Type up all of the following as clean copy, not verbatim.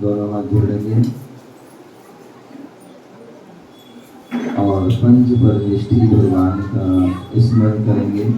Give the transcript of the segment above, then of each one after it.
दोनों हाथ जोड़ेंगे और पंच परमेष्ठी भगवान का स्मरण करेंगे।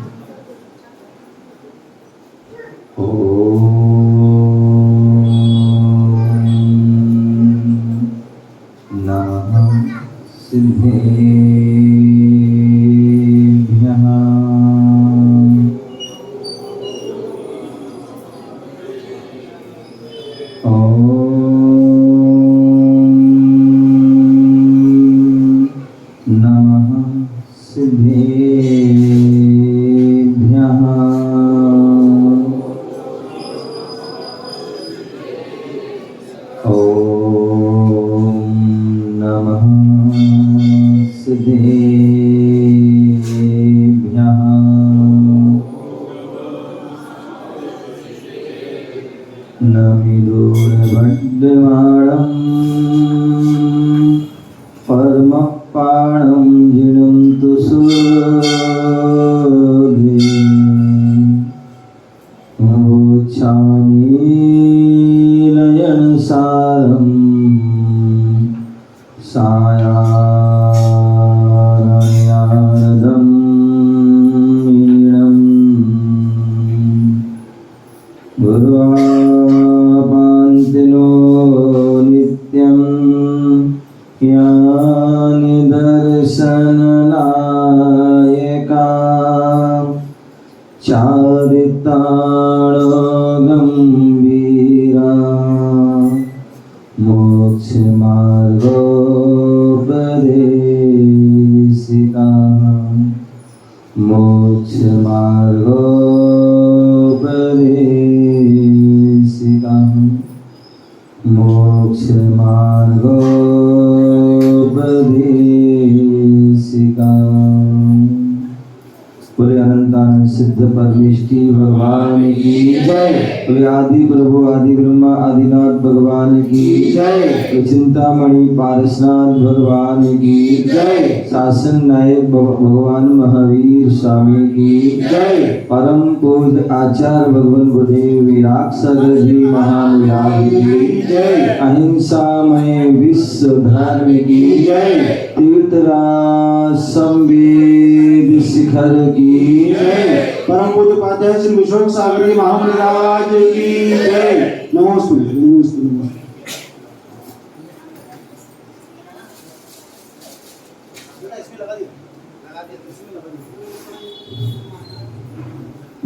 आदि प्रभु आदि ब्रह्मा आदिनाथ भगवान की जय। चिंतामणि पारसनाथ भगवान की जय। शासन नायक भगवान महावीर स्वामी की जय। परम पूज्य आचार्य भगवान गुरुदेव विराट सागर जी महाविराज की जय। अहिंसामय विश्व धर्म की जय। तीर्थराज संवेद शिखर की जय। परम पूज्य उपाध्याय श्री विश्व सागर जी महाविराज की जय। नमस्ते नमस्ते नमस्ते।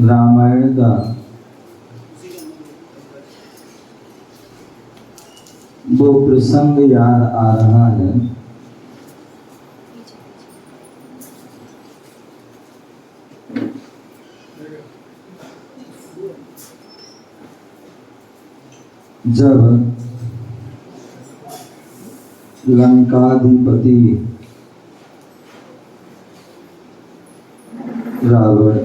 रामायण का वो प्रसंग याद आ रहा है। जब लंकाधिपति रावण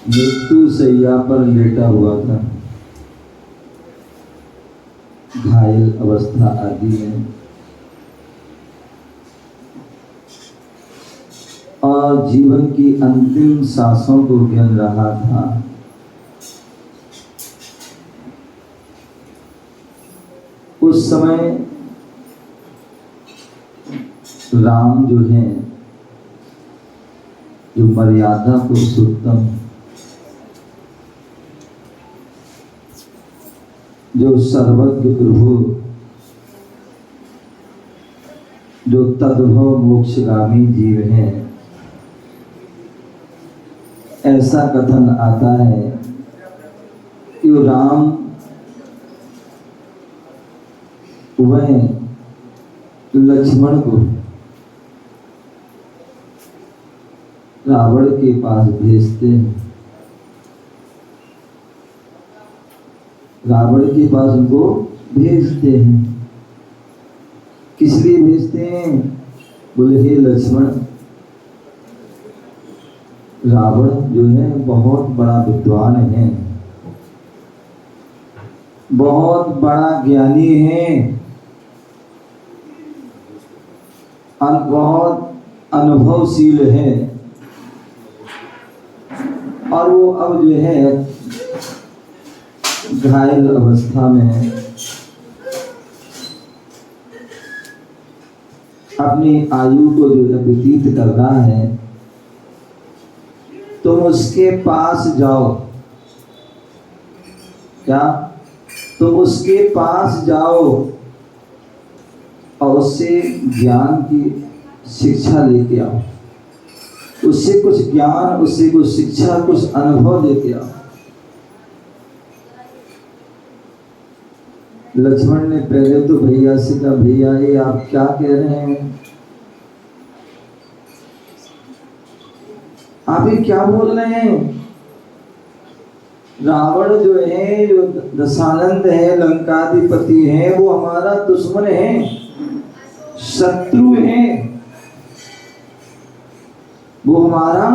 मृत्यु शैया पर लेटा हुआ था, घायल अवस्था आदि में, और जीवन की अंतिम सांसों को गिन रहा था। उस समय राम जो है, जो मर्यादा पुरुषोत्तम, जो सर्वज्ञ प्रभु, जो तद्भव मोक्षगामी जीव है, ऐसा कथन आता है कि राम वह लक्ष्मण को रावण के पास भेजते हैं। रावण के पास उनको भेजते हैं। किस लिए भेजते हैं? बोले हे लक्ष्मण, रावण जो है बहुत बड़ा विद्वान है, बहुत बड़ा ज्ञानी है, बहुत अनुभवशील है, और वो अब जो है घायल अवस्था में अपनी आयु को जो है व्यतीत कर रहा है। तुम उसके पास जाओ। क्या? तुम उसके पास जाओ और उससे ज्ञान की शिक्षा लेके आओ। उससे कुछ ज्ञान, उससे कुछ शिक्षा, कुछ अनुभव लेके आओ। लक्ष्मण ने पहले तो भैया से कहा, भैया ये आप क्या कह रहे हैं? आप ये क्या बोल रहे हैं? रावण जो है, जो दशानंद है, लंकाधिपति है, वो हमारा दुश्मन है, शत्रु है। वो हमारा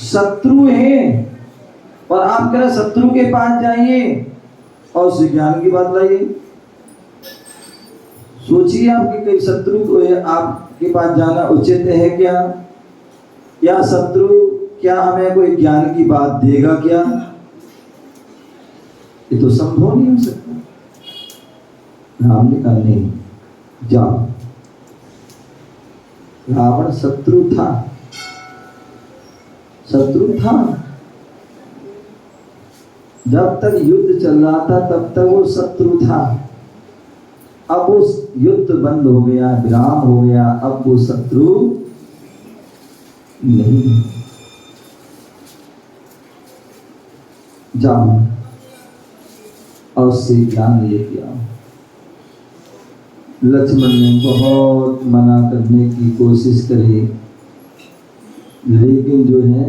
शत्रु है और आप कह रहे शत्रु के पास जाइए और उससे ज्ञान की बात लाइए। सोचिए, आपके कोई शत्रु को आपके पास जाना उचित है क्या? या शत्रु क्या हमें कोई ज्ञान की बात देगा क्या? ये तो संभव नहीं हो सकता। राम ने कहा नहीं, जाओ। रावण शत्रु था, शत्रु था। जब तक युद्ध चल रहा था तब तक वो शत्रु था। अब उस युद्ध बंद हो गया, विराम हो गया, अब वो शत्रु नहीं। जाओ और उससे ज्ञान लेके आओ। लक्ष्मण ने बहुत मना करने की कोशिश करी, लेकिन जो है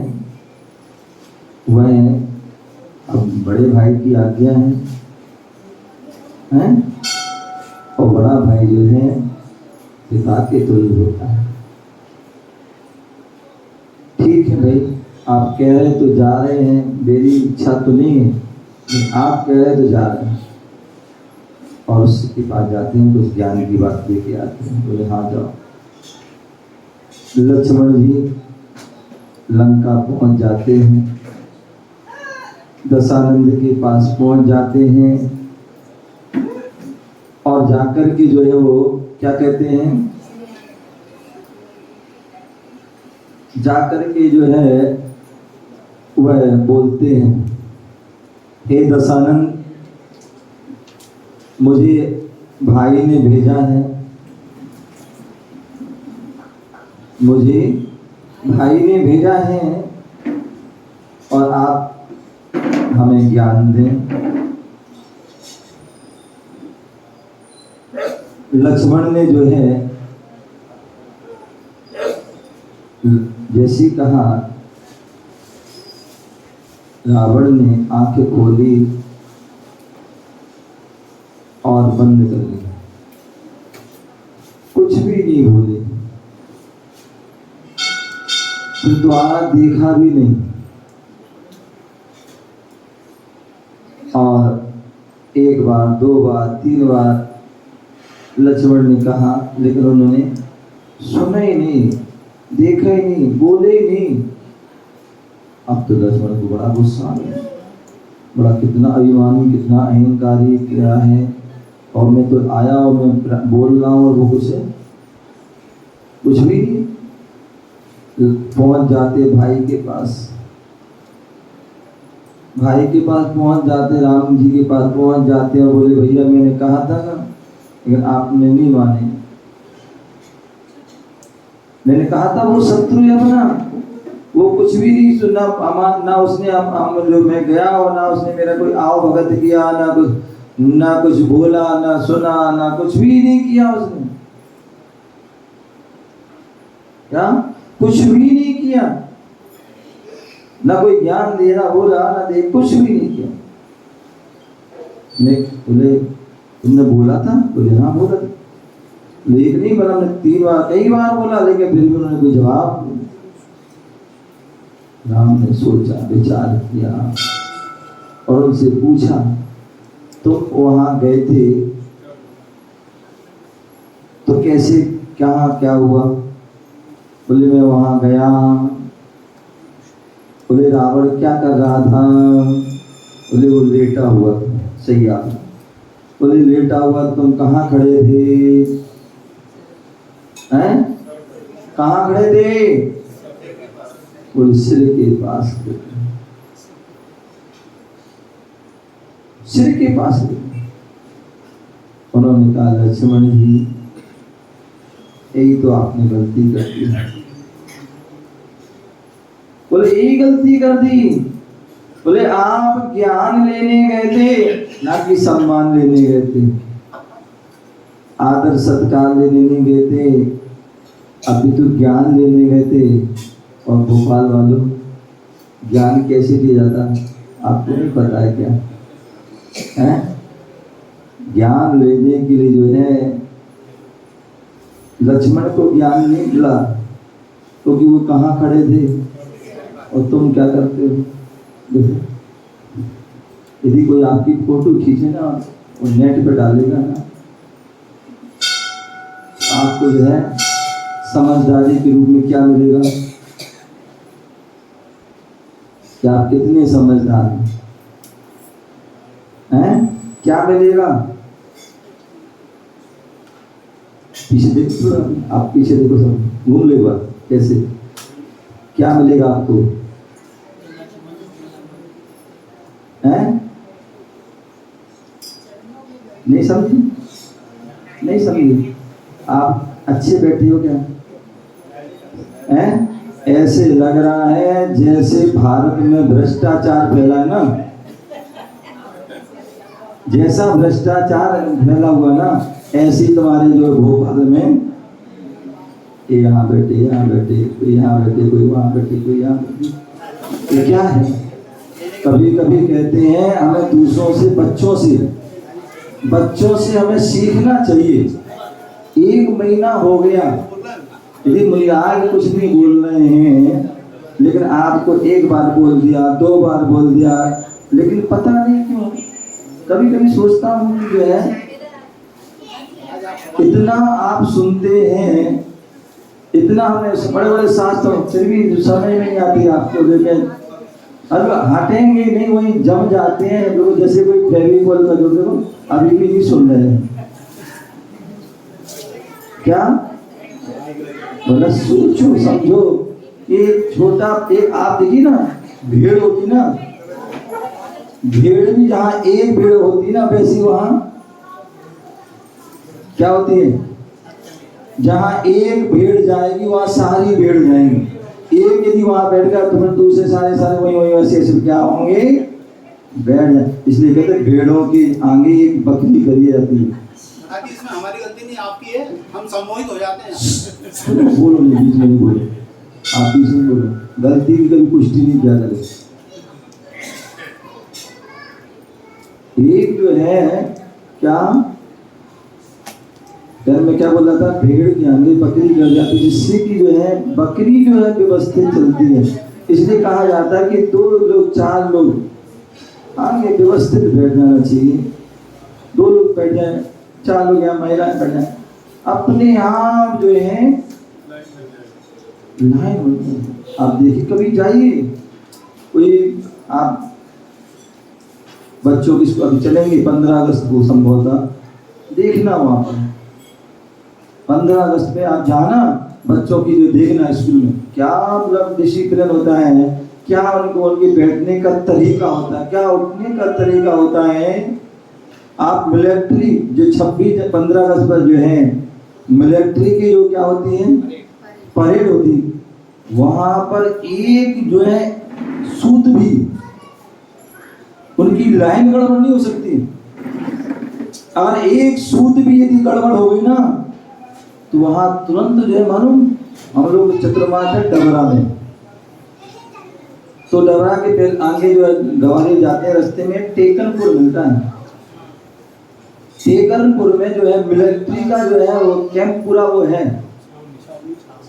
वह अब बड़े भाई की आज्ञा है, हैं? और बड़ा भाई जो है पिता के तुल्य होता है। ठीक है भाई, आप कह रहे तो जा रहे हैं, मेरी इच्छा तो नहीं है, लेकिन आप कह रहे तो जा रहे हैं। और उसके पास जाते हैं, कुछ ज्ञान की बात लेके आते हैं। बोले हाँ जाओ। लक्ष्मण जी लंका पहुंच जाते हैं, दशानंद के पास पहुंच जाते हैं और जाकर के जो है वो क्या कहते हैं, जाकर के जो है वह बोलते हैं, हे दशानंद, मुझे भाई ने भेजा है, मुझे भाई ने भेजा है और आप हमें ज्ञान दें। लक्ष्मण ने जो है जैसी कहा, रावण ने आंखें खोली और बंद कर ली, कुछ भी नहीं बोले, फिर दोबारा देखा भी नहीं। और एक बार, दो बार, तीन बार लक्ष्मण ने कहा, लेकिन उन्होंने सुना ही नहीं, देखा ही नहीं, बोले ही नहीं। अब तो लक्ष्मण को बड़ा गुस्सा आ गया, बड़ा कितना अभिमानी, कितना अहंकारी क्या है, और मैं तो आया और मैं बोल रहा हूँ और वो कुछ भी नहीं। पहुंच जाते भाई के पास, भाई के पास पहुंच जाते, राम जी के पास पहुंच जाते और बोले भैया मैंने कहा था ना, लेकिन आपने नहीं माने। मैंने कहा था वो शत्रु है अपना, वो कुछ भी नहीं सुना, ना उसने मैं गया और ना उसने मेरा कोई आओ भगत किया, ना कुछ बोला, ना सुना, ना कुछ भी नहीं किया उसने। क्या? कुछ भी नहीं किया, ना कोई ज्ञान देना बोला, ना दे, कुछ भी नहीं किया। बोले तुमने बोला था? बोले हाँ बोला था, लेकिन नहीं बोला, हमने 3 बार, कई बार बोला, लेकिन फिर भी उन्होंने कोई जवाब नहीं। राम ने सोचा, विचार किया और उनसे पूछा, तो वहां गए थे तो कैसे, क्या हुआ? बोले मैं वहां गया बोले रावण क्या कर रहा था? बोले वो लेटा हुआ था। सही आप बोले लेटा हुआ, तुम कहाँ खड़े थे? हैं? कहाँ खड़े थे? बोले सिर के पास। सिर के पास। उन्होंने कहा लक्ष्मण जी यही तो आपने गलती कर दी। बोले यही गलती कर दी? बोले आप ज्ञान लेने गए थे ना कि सम्मान लेने गए थे, आदर सत्कार लेने नहीं गए थे, अभी तो ज्ञान लेने गए थे। और भोपाल वालों ज्ञान कैसे दिया जाता आपको नहीं पता है क्या? है ज्ञान लेने के लिए जो है लक्ष्मण को ज्ञान नहीं मिला क्योंकि वो कहाँ खड़े थे और तुम क्या करते हो? यदि कोई आपकी फोटो खींचे ना और नेट पे डालेगा ना, आपको जो है समझदारी के रूप में क्या मिलेगा कि आप कितने समझदार हैं? क्या मिलेगा? पीछे देखो, आप पीछे देखो, सब घूम ले बात कैसे क्या मिलेगा आपको? हैं? नहीं समझी? नहीं समझी? आप अच्छे बैठे हो क्या? हैं? ऐसे लग रहा है जैसे भारत में भ्रष्टाचार फैला है ना, जैसा भ्रष्टाचार फैला हुआ ना, ऐसे तुम्हारे जो भोपाल में यहाँ बैठे, यहाँ बैठे, कोई यहाँ बैठे, कोई वहाँ बैठे, कोई यहाँ बैठे। ये क्या है? कभी कभी कहते हैं हमें दूसरों से, बच्चों से हमें सीखना चाहिए। 1 महीना हो गया, यदि मुझे आज कुछ नहीं बोल रहे हैं, लेकिन आपको 1 बार बोल दिया, 2 बार बोल दिया, लेकिन पता नहीं क्यों कभी कभी सोचता हूँ कि जो है इतना आप सुनते हैं, इतना हमें बड़े बड़े शास्त्र, फिर भी समझ नहीं आती आपको। लेकिन अब हटेंगे नहीं, वही जम जाते हैं लोग, जैसे कोई फेविकोल का जो देखो अभी भी नहीं सुन रहे हैं। क्या बोला? सोचो समझो। एक छोटा एक आप देखिए ना, भीड़ होती ना, भीड़ भी जहाँ एक भीड़ होती ना, वैसी वहां क्या होती है? जहाँ एक भीड़ जाएगी वहां सारी भीड़ जाएंगी। एक यदि वहां बैठ गया तो फिर दूसरे सारे वही वैसे क्या होंगे? बैठ जाए। इसलिए कहते हैं भेड़ों के आगे एक बकरी करी जाती है। इसमें हमारी गलती नहीं, आपकी है, हम सम्मोहित हो जाते हैं। बोलो नहीं, बीच में नहीं बोलो, आप बीच में बोलो, गलती की कभी पुष्टि नहीं किया करें। एक जो है क्या घर में क्या बोला था? भेड़ के आगे बकरी कर जाती, जिससे कि जो है बकरी जो है व्यवस्थित चलती है। इसलिए कहा जाता है कि 2 लोग 4 लोग आगे व्यवस्थित बैठ जाना चाहिए। 2 लोग बैठ जाए, 4 लोग यहाँ महिलाएं बैठ जाए, अपने आप जो है लाइन होती है। आप देखिए, कभी जाइए, कोई आप बच्चों की अभी चलेंगे 15 अगस्त को संभवतः, देखना वहां पर 15 अगस्त पे आप जाना, बच्चों की जो देखना स्कूल में क्या मतलब डिसिप्लिन होता है, क्या उनको उनके बैठने का तरीका होता है, क्या उठने का तरीका होता है। आप मिलिट्री जो 26-15 अगस्त पर जो है मिलिट्री की जो क्या होती है परेड होती, वहां पर एक जो है सूत भी उनकी लाइन गड़बड़ नहीं हो सकती। अगर एक सूत भी यदि गड़बड़ हो गई ना तो वहां तुरंत जो है, मालूम हम लोग चतुर्मास है डबरा में, तो डबरा के आगे जो है गवारी जाते हैं, रास्ते में टेकनपुर मिलता है। टेकनपुर में जो है मिलिट्री का जो है वो कैंप पूरा वो है,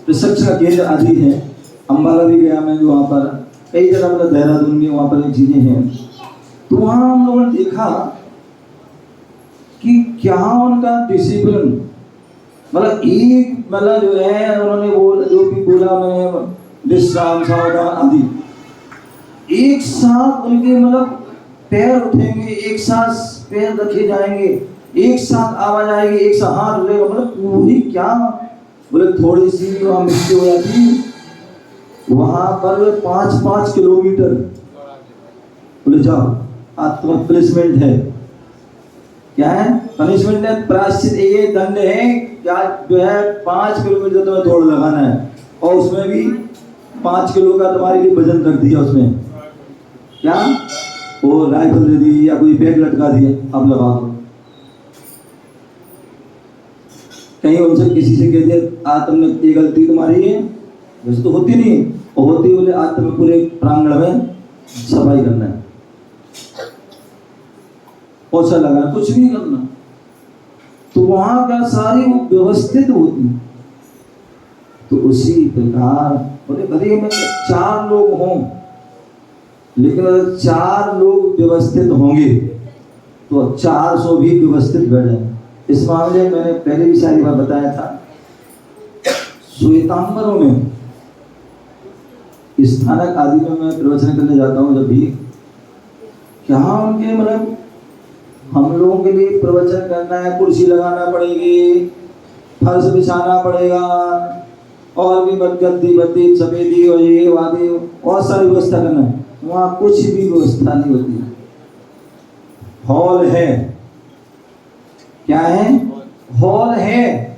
प्रशिक्षण का केंद्र आदि है। अम्बाला भी गया मैं, जो वहाँ पर कई जगह मतलब देहरादून में वहाँ पर ये चीजें हैं। तो वहाँ हम लोगों ने देखा कि क्या उनका डिसिप्लिन, मतलब एक मतलब जो है उन्होंने जो भी बोला, मैंने विश्राम सावधान आदि, एक साथ उनके मतलब पैर उठेंगे, एक साथ पैर रखे जाएंगे, एक साथ आवाज आएगी, एक साथ हाथ उठेगा, मतलब पूरी क्या, बोले थोड़ी सी वहां मिट्टी हो जाती, वहां पर 5-5 किलोमीटर, बोले जाओ आज तुम्हारा पनिशमेंट है। क्या है पनिशमेंट है? प्रायश्चित ये दंड है क्या, जो है 5 किलोमीटर तुम्हें दौड़ लगाना है, और उसमें भी 5 किलो का तुम्हारे लिए वजन रख दिया उसमें, क्या वो राइफल दे दी या कोई बैग लटका दिया, अब लगा दो। कहीं उनसे किसी से कह दिया आज तुमने ये गलती तुम्हारी है, वैसे तो होती नहीं, और होती बोले आज तुम्हें पूरे प्रांगण में सफाई करना है, पोछा लगाना, कुछ भी करना, तो वहां का सारी वो व्यवस्थित होती। तो उसी प्रकार बोले भले में 4 लोग हों, लेकिन अगर 4 लोग व्यवस्थित होंगे तो 400 भी व्यवस्थित बैठ जाए। इस मामले में मैंने पहले भी सारी बार बताया था, श्वेतांबरों में स्थानक आदि में मैं प्रवचन करने जाता हूँ, जब भी क्या उनके मतलब हम लोगों के लिए प्रवचन करना है, कुर्सी लगाना पड़ेगी, फर्श बिछाना पड़ेगा, और भी गद्दी बद्दी सफेदी और ये वादी बहुत सारी व्यवस्था करना है, वहाँ कुछ भी व्यवस्था नहीं होती। हॉल है, क्या है? हॉल है,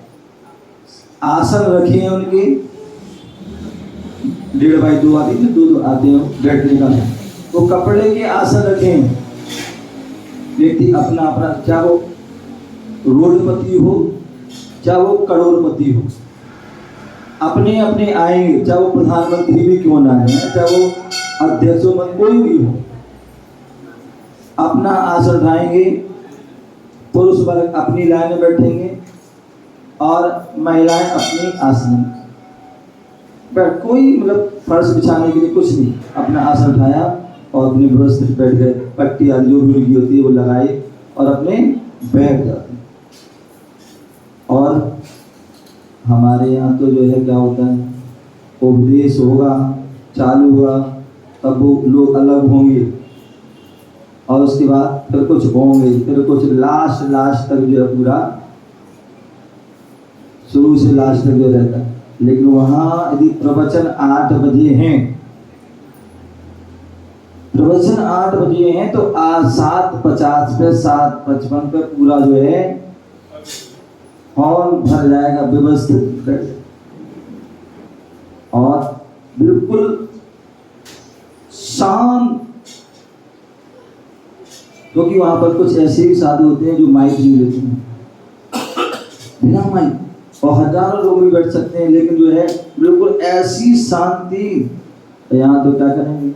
आसन रखे हैं उनके 1.5x2 आदि में 2 आते हैं बैठने का, तो कपड़े के आसन रखे हैं। व्यक्ति अपना अपना, चाहे वो रोडपति हो चाहे वो करोड़पति हो, अपने अपने आएंगे, चाहे वो प्रधानमंत्री भी क्यों ना है, चाहे वो अध्यक्ष हो, कोई भी हो, अपना आसन उठाएंगे, पुरुष वर्ग अपनी लाइन में बैठेंगे और महिलाएं अपनी आसन बैठ, कोई मतलब फर्श बिछाने के लिए कुछ नहीं, अपना आसन उठाया और अपने व्यवस्थित बैठ गए, पट्टी आदि जो भी उनकी होती है वो लगाए और अपने बैठ जाते। और हमारे यहाँ तो जो है क्या होता है, उपदेश होगा, चालू हुआ, तब वो लोग अलग होंगे, और उसके बाद फिर कुछ होंगे, फिर कुछ लास्ट तक जो है पूरा शुरू से लास्ट तक जो रहता है। लेकिन वहाँ यदि प्रवचन 8 बजे हैं, प्रवचन 8 बजे हैं, तो आज 7:50 पे 7:55 पे पूरा जो है हॉल भर जाएगा, व्यवस्थित और बिल्कुल शांत, क्योंकि वहां पर कुछ ऐसे भी साधु होते हैं जो माइक नहीं लेते हैं, बिना माइक, और हजारों लोग भी बैठ सकते हैं, लेकिन जो है बिल्कुल ऐसी शांति। यहाँ तो क्या करेंगे,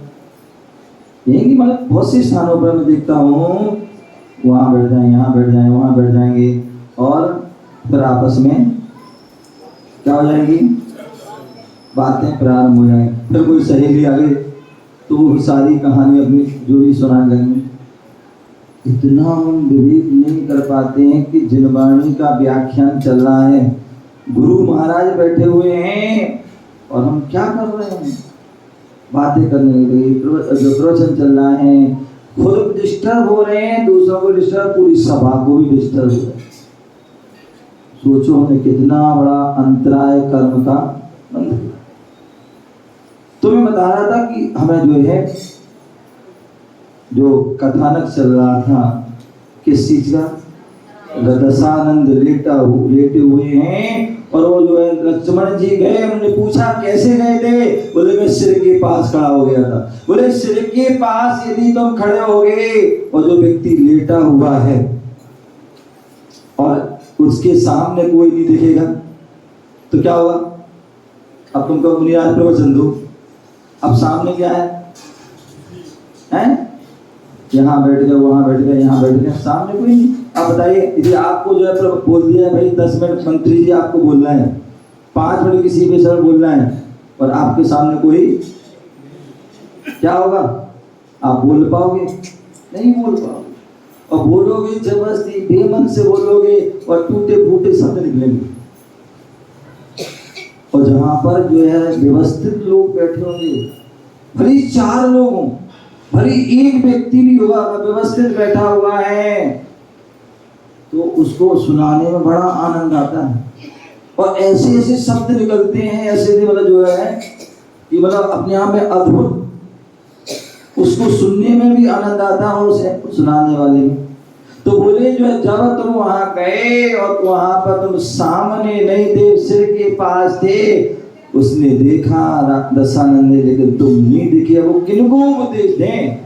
यही मतलब बहुत से स्थानों पर मैं देखता हूँ, वहाँ बैठ जाए, यहाँ बैठ जाए, वहाँ बैठ जाएंगे, और फिर आपस में क्या हो जाएगी, बातें प्रारंभ हो जाएंगी। फिर कोई सहेली आ गई तो वो सारी कहानी अपनी जो भी सुनाने लगेंगे। इतना हम विवेक नहीं कर पाते हैं कि जिनवाणी का व्याख्यान चल रहा है, गुरु महाराज बैठे हुए हैं और हम क्या कर रहे हैं, बातें करने लगे, प्रवचन चल रहा है, खुद डिस्टर्ब हो रहे हैं, दूसरों को डिस्टर्ब, पूरी सभा को भी डिस्टर्ब हो रहा है। सोचो हमने कितना बड़ा अंतराय कर्म का बंद किया। तो मैं बता रहा था कि हमें जो है जो कथानक चल रहा था किस चीज का, दशानंद लेटे हुए हैं, और वो जो है लक्ष्मण जी गए, उन्होंने पूछा कैसे गए थे, बोले मैं सिर के पास खड़ा हो गया था। बोले सिर के पास यदि तुम खड़े हो गए और जो व्यक्ति लेटा हुआ है और उसके सामने कोई नहीं दिखेगा तो क्या होगा, अब तुमको मुनिराज प्रवचन दो, अब सामने क्या है? यहाँ बैठ गए, वहां बैठ गए, यहाँ बैठ गए, सामने कोई नहीं। अब बताइए, यदि आपको जो है बोल दिया भाई 10 मिनट मंत्री जी आपको बोलना है, 5 मिनट किसी विषय बोलना है, और आपके सामने कोई, क्या होगा, आप बोल पाओगे? नहीं बोल पाओगे, और बोलोगे जबरदस्ती बेमन से बोलोगे और टूटे फूटे शब्द निकलेंगे। और जहां पर जो है व्यवस्थित लोग बैठे होंगे, भले 4 लोग हों, भले एक व्यक्ति भी होगा व्यवस्थित बैठा हुआ है तो उसको सुनाने में बड़ा आनंद आता है, और ऐसे ऐसे शब्द निकलते हैं, ऐसे मतलब जो है कि मतलब अपने आप में अद्भुत, उसको सुनने में भी आनंद आता है और उसे सुनाने वाले भी। तो बोले जो है जब तुम वहां गए और वहां पर तुम सामने नहीं थे, सिर के पास थे, उसने देखा दशानंद ने, लेकिन तुम नहीं दिखे, वो किनको उपदेश दें,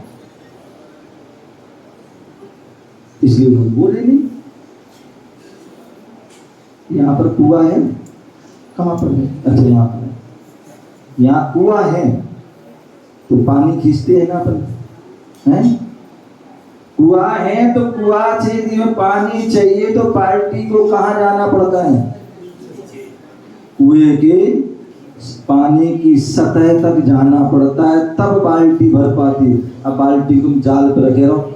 इसलिए वो बोले नहीं। यहाँ पर कुआं है, कहाँ पर है? अच्छा यहाँ पर है। यहाँ कुआं है तो पानी खींचते हैं ना अपन, हैं? कुआं है तो कुआं से में पानी चाहिए तो पार्टी को कहाँ जाना पड़ता है? कुएं के पानी की सतह तक जाना पड़ता है, तब बाल्टी भर पाती। अब बाल्टी तुम जाल पे रखे रहो,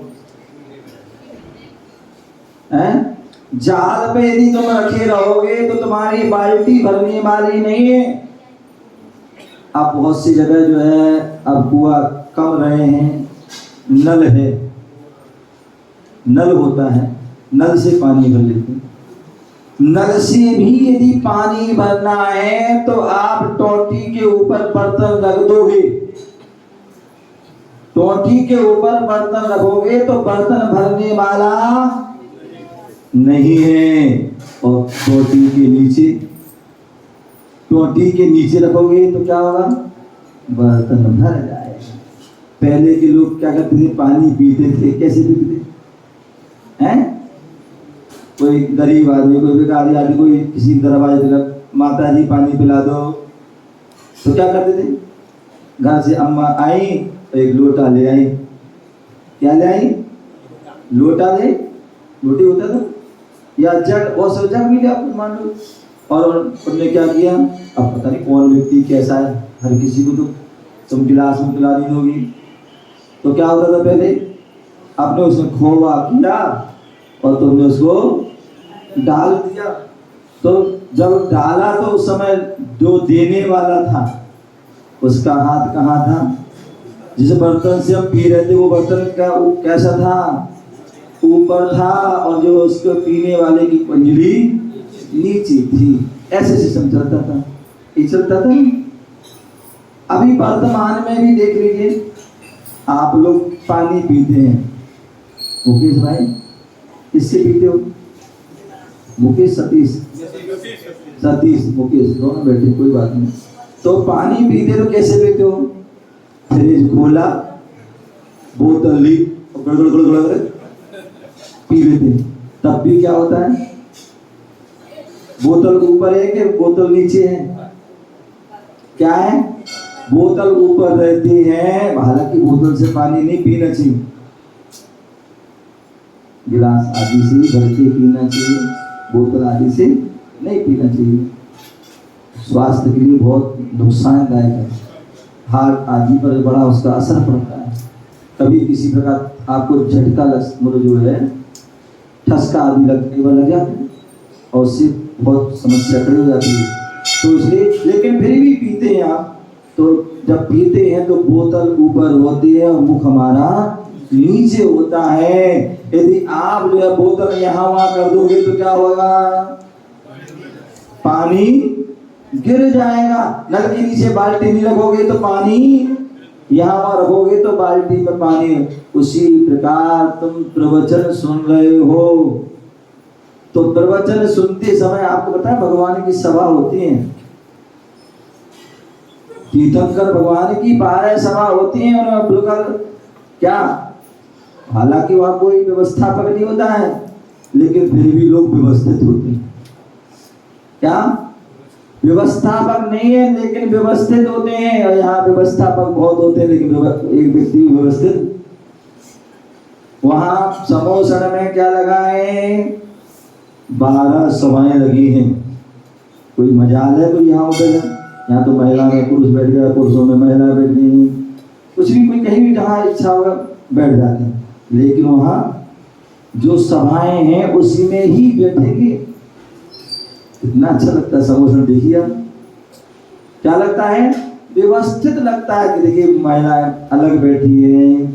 हैं? जाल पे यदि तुम रखे रहोगे तो तुम्हारी बाल्टी भरने वाली नहीं है। अब बहुत सी जगह जो है अब कुआं कम रहे हैं, नल है, नल होता है, नल से पानी भर लेते हैं। नल से भी यदि पानी भरना है तो आप टोटी के ऊपर बर्तन रख दोगे, टोटी के ऊपर बर्तन रखोगे तो बर्तन भरने वाला नहीं है, और टोटी के नीचे रखोगे तो क्या होगा? बर्तन भर जाएगा। पहले के लोग क्या करते थे? पानी पीते थे, कैसे पीते थे? हैं? कोई गरीब आदमी, कोई बेकारी आदमी, कोई किसी दरवाजे पर माता जी पानी पिला दो, तो क्या करते थे? घर से अम्मा आई, एक लोटा ले आई। क्या ले आई? लोटा ले, लोटी होता था, या जग, बहुत सारे जग भी ले आप मान लो। और उन्होंने क्या किया, अब पता नहीं कौन व्यक्ति कैसा है, हर किसी को तो तुम गिलास में पिलानी होगी, तो क्या होता था पहले? आपने उसमें खोवा किया और तुमने उसको डाल दिया। तो जब डाला तो उस समय जो देने वाला था उसका हाथ कहाँ था? जिस बर्तन से हम पी रहे थे वो बर्तन का कैसा था? ऊपर था, और जो उसको पीने वाले की पंजरी नीचे थी। ऐसे सिस्टम चलता था, ये चलता था। अभी वर्तमान में भी देख लीजिए, आप लोग पानी पीते हैं, मुकेश भाई किससे पीते हो? मुकेश, सतीश मुकेश दोनों बैठे, कोई बात नहीं। तो पानी पीते तो कैसे पीते हो? फ्रिज खोला, बोतल ली, पी लेते। तब भी क्या होता है? बोतल ऊपर है कि बोतल नीचे है? क्या है? बोतल ऊपर रहती है, हालांकि बोतल से पानी नहीं पीना चाहिए, गिलास आदि से भर के पीना चाहिए, बोतल आदि से नहीं पीना चाहिए। स्वास्थ्य के लिए बहुत नुकसानदायक है, हार्ट आदि पर बड़ा उसका असर पड़ता है। कभी किसी प्रकार आपको झटका मतलब जो है ठसका आदि लग जाता है और उससे बहुत समस्या खड़ी हो जाती है। तो इसलिए, लेकिन फिर भी पीते हैं आप, तो जब पीते हैं तो बोतल ऊपर होती है और मुख हमारा नीचे होता है। यदि आप जो है बोतल यहाँ वहां कर दोगे तो क्या होगा? पानी गिर जाएगा। नल के नीचे बाल्टी नहीं रखोगे तो पानी यहाँ वहां रखोगे तो बाल्टी में पानी। उसी प्रकार तुम प्रवचन सुन रहे हो, तो प्रवचन सुनते समय आपको पता है भगवान की सभा होती है, तीर्थंकर भगवान की 12 सभा होती है, उन्हें बिल्कुल क्या, हालांकि वहां कोई व्यवस्थापक नहीं होता है, लेकिन फिर भी लोग व्यवस्थित होते हैं। क्या? व्यवस्थापक नहीं है लेकिन व्यवस्थित होते हैं, और यहाँ व्यवस्थापक बहुत होते हैं लेकिन एक व्यक्ति व्यवस्थित। वहां समोसन में क्या लगा है? 12 सभाएं लगी हैं। कोई मजाल है कोई यहाँ उधर है? यहाँ तो महिला में पुरुष बैठ गया, पुरुषों में महिला बैठ गई, कुछ भी कोई कहीं भी जहाँ इच्छा होगा बैठ जाते हैं। लेकिन वहाँ जो सभाएं हैं उसी में ही बैठेंगे। कितना अच्छा लगता है समोसन, देखिए आप, क्या लगता है? व्यवस्थित लगता है कि देखिए महिलाएं अलग बैठी है,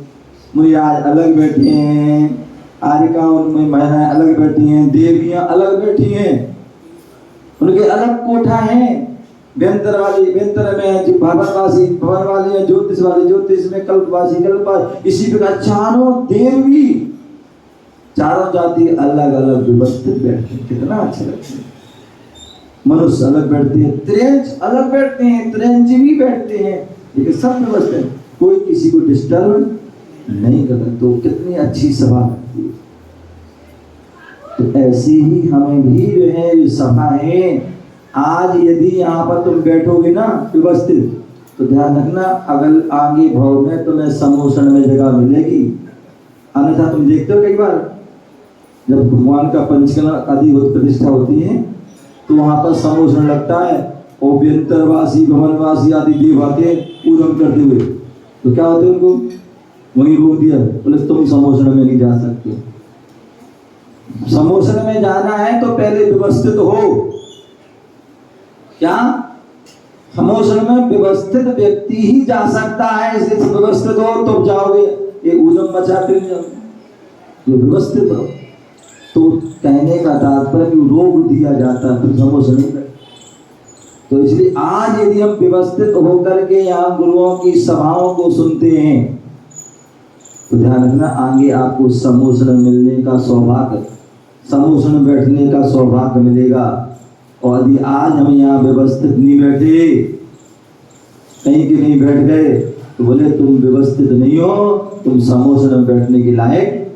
मुनि आज अलग बैठे हैं, आर्यिका उनमें महिलाएं अलग बैठी हैं, देवियां अलग बैठी हैं, उनके अलग कोठा हैं। व्यंतर वाली व्यंतर में, जो भवनवासी भवन वाले हैं, ज्योतिष वाले ज्योतिष में, कल्पवासी कल्पवासी, इसी प्रकार चारों देवी, चारों जाति अलग अलग व्यवस्थित बैठते हैं। कितना अच्छा लगता है। मनुष्य अलग बैठते हैं, त्रेंच अलग बैठते हैं, त्रेंच भी बैठते हैं, लेकिन सब व्यवस्थित, कोई किसी को डिस्टर्ब नहीं करता। तो कितनी अच्छी सभा लगती है। तो ऐसी ही हमें भी जो है सभा है। आज यदि यहाँ पर तुम बैठोगे ना व्यवस्थित, तो ध्यान रखना अगल आगे भाव में तुम्हें सम्मोषण में जगह मिलेगी। अन्यथा तुम देखते हो कई बार जब भगवान का पंचकला आदि प्रतिष्ठा होती है तो वहां पर सम्मोषण लगता है, और व्यंतरवासी भवनवासी आदि देव आते हैं ऊधम करते हुए, तो क्या होते हैं उनको वहीं रोक दिया, बोले तुम सम्मोषण में नहीं जा सकते। सम्मोषण में जाना है तो पहले व्यवस्थित हो। क्या सम्मोषण में व्यवस्थित व्यक्ति ही जा सकता है, इसलिए व्यवस्थित हो तो जाओगे, ये ऊधम मचाते नहीं जाओगे, जो व्यवस्थित हो। तो कहने का तात्पर्य रोक दिया जाता है, फिर सम्मोषण नहीं करते। तो इसलिए आज यदि हम व्यवस्थित होकर के यहाँ गुरुओं की सभाओं को सुनते हैं तो ध्यान रखना आगे आपको सम्मोषण मिलने का सौभाग्य, सम्मोषण बैठने का सौभाग्य मिलेगा। और यदि आज हम यहाँ व्यवस्थित नहीं बैठे, कहीं के नहीं बैठ गए, तो बोले तुम व्यवस्थित नहीं हो, तुम सम्मोषण में बैठने के लायक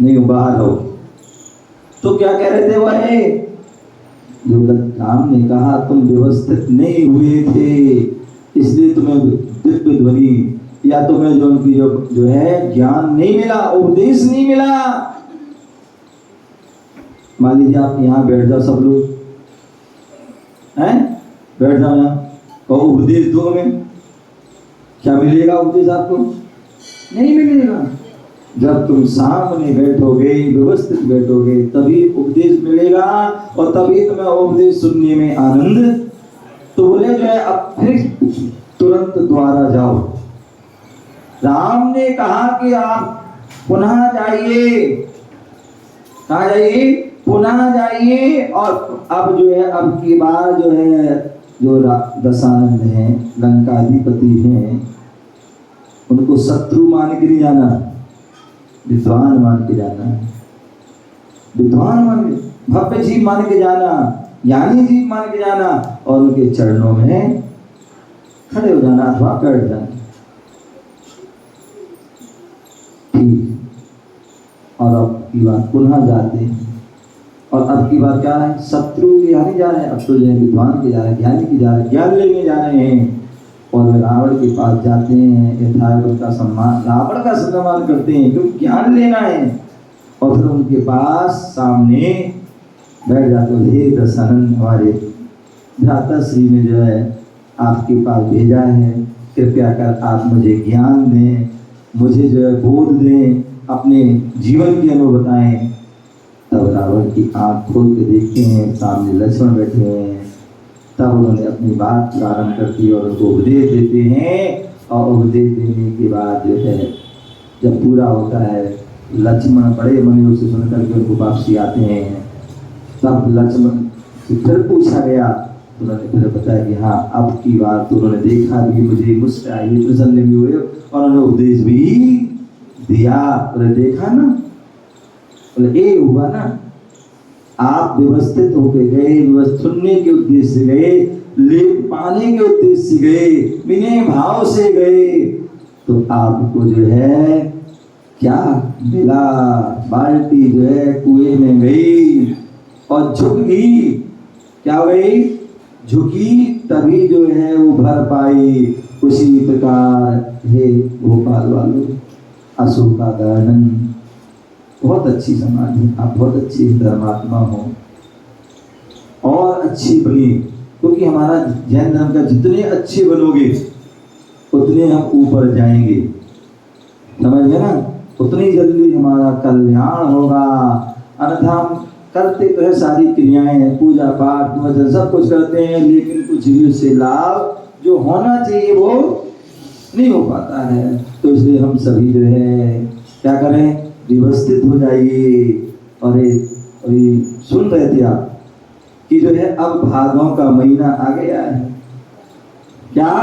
नहीं हो, बाहर हो। तो क्या कह रहे थे वह जो राम ने कहा तुम व्यवस्थित नहीं हुए थे, इसलिए तुम्हें दिव्य ध्वनि या तुम्हें जो उनकी जो है ज्ञान नहीं मिला, उपदेश नहीं मिला। मान लीजिए आप यहाँ बैठ जाओ, सब लोग हैं बैठ जाओ यहाँ, और उपदेश दो में, क्या मिलेगा उपदेश आपको? नहीं मिलेगा। जब तुम सामने बैठोगे, व्यवस्थित बैठोगे, तभी उपदेश मिलेगा, और तभी तुम्हें उपदेश सुनने में आनंद। तो बोले जो है अब फिर तुरंत द्वारा जाओ। राम ने कहा कि आप पुनः जाइए, कहाँ जाइए? पुनः जाइए। और अब जो है अब की बार जो है जो दशानंद हैं, लंकाधिपति हैं, उनको शत्रु मान के नहीं जाना, विद्वान मान के जाना, विद्वान मान के, भव्य जीव मान के जाना, ज्ञानी जीव मान के जाना, और उनके चरणों में खड़े हो जाना अथवा बैठ जाना। ठीक। और अब की बार पुनः जाते हैं, और अब की बार क्या है? शत्रु के यहाँ नहीं जा रहे हैं, अब तो जो है विद्वान के जा रहे हैं, ज्ञानी के जा रहे हैं, ज्ञान लेने जा रहे हैं। और वे रावण के पास जाते हैं, यथावत उनका सम्मान, रावण का सम्मान करते हैं क्योंकि ज्ञान लेना है। और फिर उनके पास सामने बैठ जाते हैं। हे दशानंद, हमारे भ्राता श्री ने जो है आपके पास भेजा है, कृपया कर आप मुझे ज्ञान दें, मुझे जो है बोध दें, अपने जीवन के अनुभव बताएं। तब रावण की आंख खोल के देखते हैं, सामने लक्ष्मण बैठे हैं। तब उन्होंने अपनी बात प्रारंभ करती और उनको उपदेश देते हैं। और उपदेश देने के बाद जो है जब पूरा होता है, लक्ष्मण बड़े मन से सुनकर के उनको वापसी आते हैं। तब लक्ष्मण से फिर पूछा गया, तो उन्होंने फिर बताया कि हाँ अब की बार तो उन्होंने देखा भी, मुझे मुस्कुराए भी, प्रसन्न भी हुए, और उन्होंने उपदेश भी दिया। उन्होंने देखा ना, बोले ये हुआ ना, आप व्यवस्थित होके गए, सुनने के उद्देश्य से गए, ले पाने के उद्देश्य से गए, विनय भाव से गए, तो आपको जो है क्या मिला? बाल्टी जो है कुएं में गई और झुक गई। क्या गई? झुकी, तभी जो है वो भर पाई। उसी प्रकार हे भोपाल वालों, अशोकानंद, बहुत अच्छी समाधि, आप बहुत अच्छी धर्मात्मा हो और अच्छी बनी, क्योंकि हमारा जैन धर्म का जितने अच्छे बनोगे उतने हम ऊपर जाएंगे, समझ गए ना? उतनी जल्दी हमारा कल्याण होगा। अन्यथा हम करते तो है सारी क्रियाएं, पूजा पाठ वजन सब कुछ करते हैं, लेकिन कुछ भी उससे लाभ जो होना चाहिए वो नहीं हो पाता है। तो इसलिए हम सभी जो है क्या करें, व्यवस्थित हो जाइए। और अभी सुन रहे थे आप कि जो है अब भादों का महीना आ गया है। क्या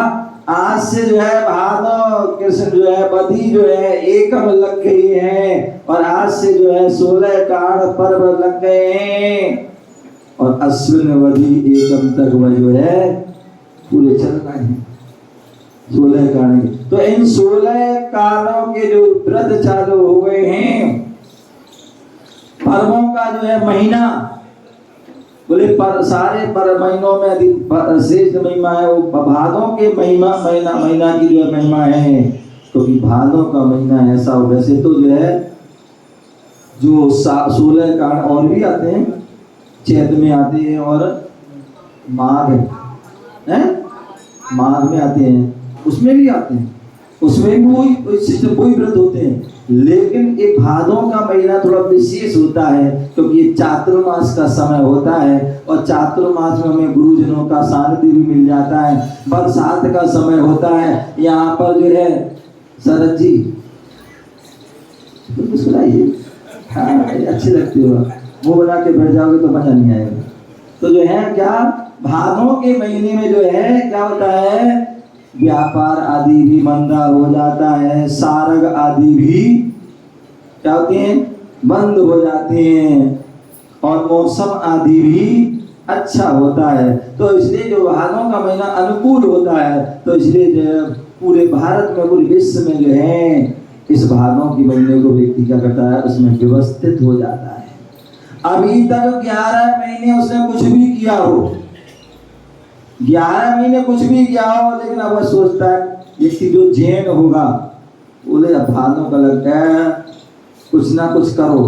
आज से जो है भादों कृष्ण जो है बधी जो है एकम लग गई है, और आज से जो है 16 कार्ड पर्व लग गए हैं, और अश्विन वधी एकम तक वह जो है पूरे चल रहे हैं 16 कारण के। तो इन 16 कारणों के जो व्रत चालू हो गए हैं, पर्वों का जो है महीना, बोले पर सारे पर महीनों में अधिक श्रेष्ठ महिमा है वो भादों के महीना की जो है महिमा है। तो भादों का महीना ऐसा हो। वैसे तो जो है जो 16 कारण और भी आते हैं, चैत में आते हैं और माघ में आते हैं, उसमें भी आते हैं, उसमें भी कोई व्रत होते हैं। लेकिन एक भादों का महीना थोड़ा विशेष होता है, क्योंकि ये चातुर्मास का समय होता है, और चातुर्मास में हमें गुरुजनों का सानिध्य भी मिल जाता है। बरसात का समय होता है। यहाँ पर जो है शरद जी तो सुनाइए, हाँ अच्छी लगती हो, मुँह बना के बैठ जाओगे तो मजा नहीं आएगा। तो जो है क्या भादों के महीने में जो है क्या होता है, व्यापार आदि भी मंदा हो जाता है, सारग आदि भी क्या होते हैं, बंद हो जाते हैं, और मौसम आदि भी अच्छा होता है। तो इसलिए जो भादों का महीना अनुकूल होता है, तो इसलिए जो पूरे भारत में पूरे विश्व में जो है इस भादों के महीने को व्यक्ति क्या करता है, उसमें व्यवस्थित हो जाता है। अभी तक 11 महीने उसने कुछ भी किया हो, 11 महीने कुछ भी किया हो, लेकिन अब वह सोचता है व्यक्ति जो जैन होगा, बोले अब भादों का लगता है कुछ ना कुछ करो,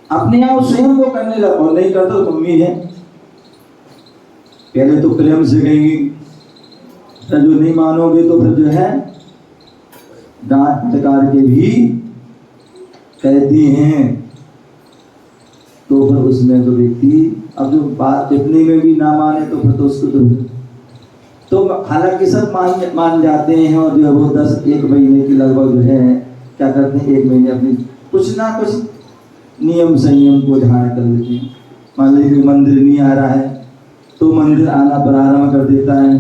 अपने आप स्वयं को करने लगो। नहीं करता तो मम्मी है, पहले तो प्रेम से कहेंगी, फिर जो नहीं मानोगे तो फिर जो है डांट टकार के भी कहती हैं। तो फिर उसमें तो व्यक्ति अब जो बात टिप्पणी में भी ना माने तो फिर तो उसको तो हालांकि सब मान जाते हैं, और जो है वो 1 महीने की लगभग जो है क्या करते हैं, 1 महीने अपनी कुछ ना कुछ नियम संयम को धारण कर लेते हैं। मान लीजिए मंदिर नहीं आ रहा है तो मंदिर आना प्रारंभ कर देता है,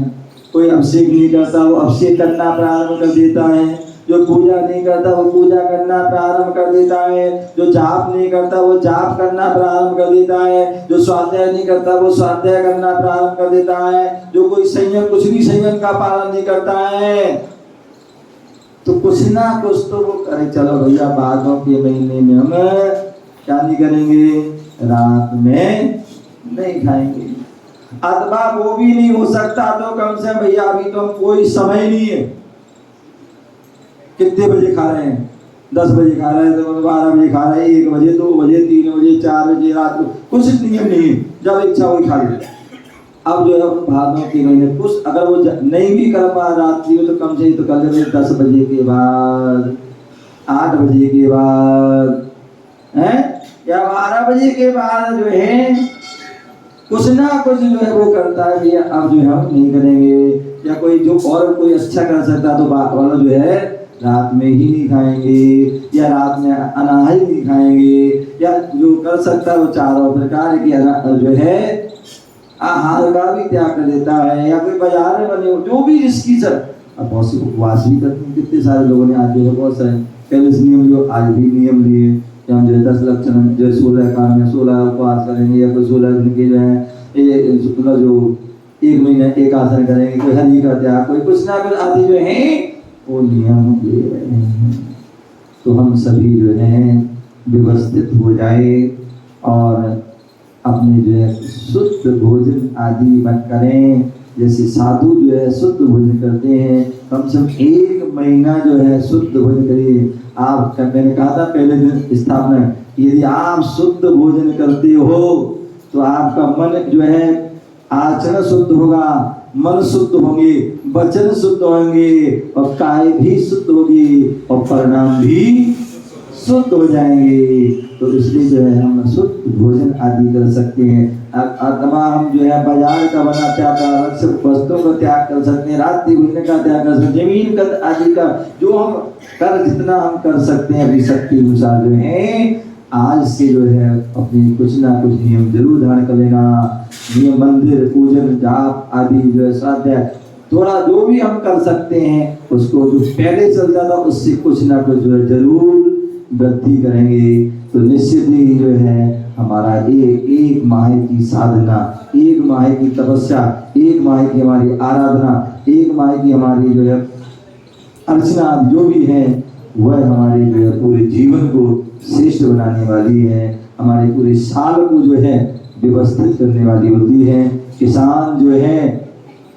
कोई अभिषेक नहीं करता वो अभिषेक करना प्रारंभ कर देता है, जो पूजा नहीं करता वो पूजा करना प्रारंभ कर देता है, जो जाप नहीं करता वो जाप करना प्रारंभ कर देता है, जो स्वाध्याय नहीं करता वो स्वाध्याय करना प्रारंभ कर देता है, जो कोई संयम कुछ भी संयम का पालन नहीं करता है, तो कुछ ना कुछ तो वो करे। चलो भैया भादों के महीने में हम क्या नहीं करेंगे, रात में नहीं खाएंगे, अथवा वो भी नहीं हो सकता तो कम से भैया अभी तो कोई समय नहीं है, कितने बजे खा रहे हैं, 10 बजे खा रहे हैं, तो 12 बजे खा रहे हैं, 1 बजे 2 बजे 3 बजे 4 बजे रात को, कुछ नियम नहीं है, जब इच्छा वही खा ले। अब जो है भादों के महीने कुछ अगर वो नहीं भी कर पा रात्रि में तो कम से तो कर ले 10 बजे के बाद, 8 बजे के बाद है, या 12 बजे के बाद जो है कुछ ना कुछ जो है वो करता है भैया अब जो है हम नहीं करेंगे। या कोई जो और कोई अच्छा कर सकता तो बात वाला जो है रात में ही नहीं खाएंगे, या रात में अनाज नहीं खाएंगे, या जो कर सकता है वो चारों प्रकार की जो है आहार का भी त्याग कर देता है, या कोई बाजार में बने जो भी जिसकी सर। अब बहुत सी उपवास भी करते हैं, कितने सारे लोगों ने आज जो है बहुत सारे पहले से नियम जो आज भी नियम लिए कि हम जो है 10 लक्षण जो 16 काम में 16 उपवास करेंगे, या कोई 16 दिन के जो है जो 1 महीना एक आसन करेंगे, कोई हरि का त्याग, कोई कुछ ना कुछ आदि जो है वो नियम ले रहे हैं। तो हम सभी जो है व्यवस्थित हो जाए और अपने जो है शुद्ध भोजन आदि मत करें। जैसे साधु जो है शुद्ध भोजन करते हैं, कम से कम 1 महीना जो है शुद्ध भोजन करिए। आप मैंने कहा था पहले दिन स्थापना, यदि आप शुद्ध भोजन करते हो तो आपका मन जो है आचरण शुद्ध होगा, मन शुद्ध होंगे, वचन शुद्ध होंगे, और काय भी शुद्ध होगी, और परिणाम भी शुद्ध हो जाएंगे। तो इसलिए जो है हम शुद्ध भोजन आदि कर सकते हैं। आत्मा हम जो है बाजार का बना त्याग कर, सब वस्तुओं का त्याग कर सकते हैं, रात्रि भोजन का त्याग कर सकते हैं, जमीन का आदि का जो हम कर जितना हम कर सकते हैं अपनी शक्ति अनुसार जो है आज से जो है अपनी कुछ ना कुछ नियम जरूर धारण कर लेना। नियम मंदिर पूजन जाप आदि जो है स्वाध्याय थोड़ा जो भी हम कर सकते हैं उसको जो पहले चलता था उससे कुछ ना कुछ जो है जरूर वृद्धि करेंगे। तो निश्चित ही जो है हमारा एक माह की साधना, एक माह की तपस्या, एक माह की हमारी आराधना, एक माह की हमारी जो है अर्चना जो भी है वह हमारे जो है पूरे जीवन को श्रेष्ठ बनाने वाली है, हमारे पूरे साल को जो है व्यवस्थित करने वाली होती है। किसान जो है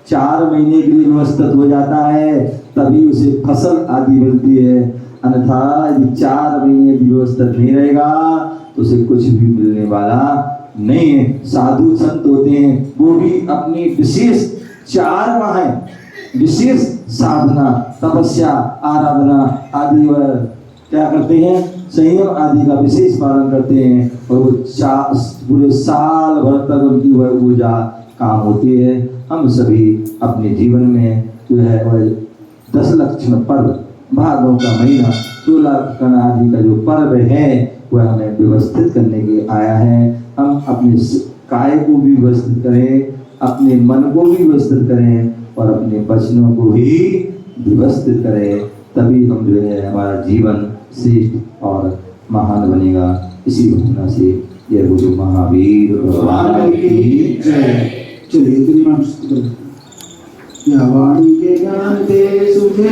4 महीने के लिए व्यवस्थित हो जाता है तभी उसे फसल आदि मिलती है, अन्यथा यदि 4 महीने की व्यवस्थित नहीं रहेगा तो उसे कुछ भी मिलने वाला नहीं है। साधु संत होते हैं वो भी अपनी विशेष 4 माह विशेष साधना तपस्या आराधना आदि वह क्या करते हैं, संयम आदि का विशेष पालन करते हैं और वो पूरे साल भर तक उनकी वह ऊर्जा काम होती है। हम सभी अपने जीवन में जो है वह 10 लक्षण पर्व भादों का महीना 16 कण आदि का जो पर्व है वह हमें व्यवस्थित करने के आया है। हम अपने काय को भी व्यवस्थित करें, अपने मन को भी व्यवस्थित करें और अपने वचनों को भी व्यवस्थित करें, तभी हम जो है हमारा जीवन श्रेष्ठ और महान बनेगा। इसी भावना से यह गुरु महावीर भगवान की जय। चलिए या वाणी के ज्ञान दे सुझे